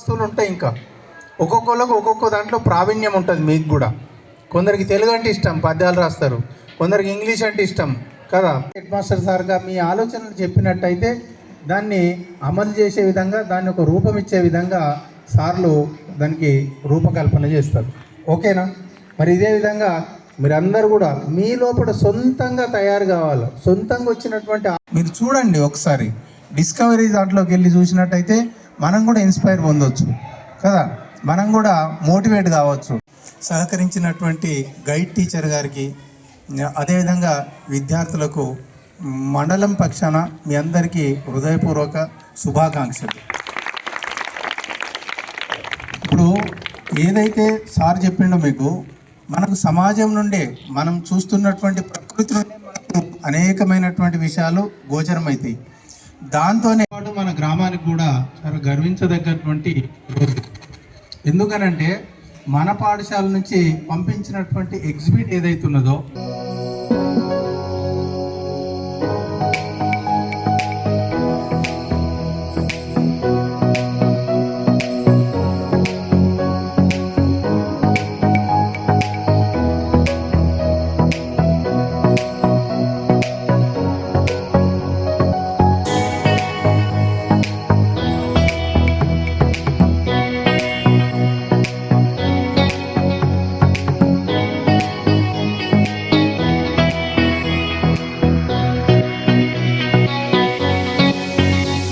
వస్తువులు ఉంటాయి. ఇంకా ఒక్కొక్కళ్ళకు ఒక్కొక్క దాంట్లో ప్రావీణ్యం ఉంటుంది. మీకు కూడా కొందరికి తెలుగు అంటే ఇష్టం, పద్యాలు రాస్తారు, కొందరికి ఇంగ్లీష్ అంటే ఇష్టం కదా. హెడ్ మాస్టర్ సార్గా మీ ఆలోచనలు చెప్పినట్టయితే దాన్ని అమలు చేసే విధంగా, దాన్ని ఒక రూపం ఇచ్చే విధంగా సార్లు దానికి రూపకల్పన చేస్తారు. ఓకేనా? మరి ఇదే విధంగా మీరందరూ కూడా మీ లోపల సొంతంగా తయారు కావాలి. సొంతంగా వచ్చినటువంటి మీరు చూడండి ఒకసారి డిస్కవరీ దాంట్లోకి వెళ్ళి చూసినట్టయితే మనం కూడా ఇన్స్పైర్ పొందవచ్చు కదా, మనం కూడా మోటివేట్ కావచ్చు. సహకరించినటువంటి గైడ్ టీచర్ గారికి, అదేవిధంగా విద్యార్థులకు మండలం పక్షాన మీ అందరికీ హృదయపూర్వక శుభాకాంక్షలు. ఇప్పుడు ఏదైతే సార్ చెప్పిండో మీకు, మనకు సమాజం నుండే మనం చూస్తున్నటువంటి ప్రకృతి నుండే మనకు అనేకమైనటువంటి విషయాలు గోచరమవుతాయి. దాంతోనే పాటు మన గ్రామానికి కూడా చాలా గర్వించదగ్గటువంటి రోజు. ఎందుకనంటే మన పాఠశాల నుంచి పంపించినటువంటి ఎగ్జిబిట్ ఏదైతున్నదో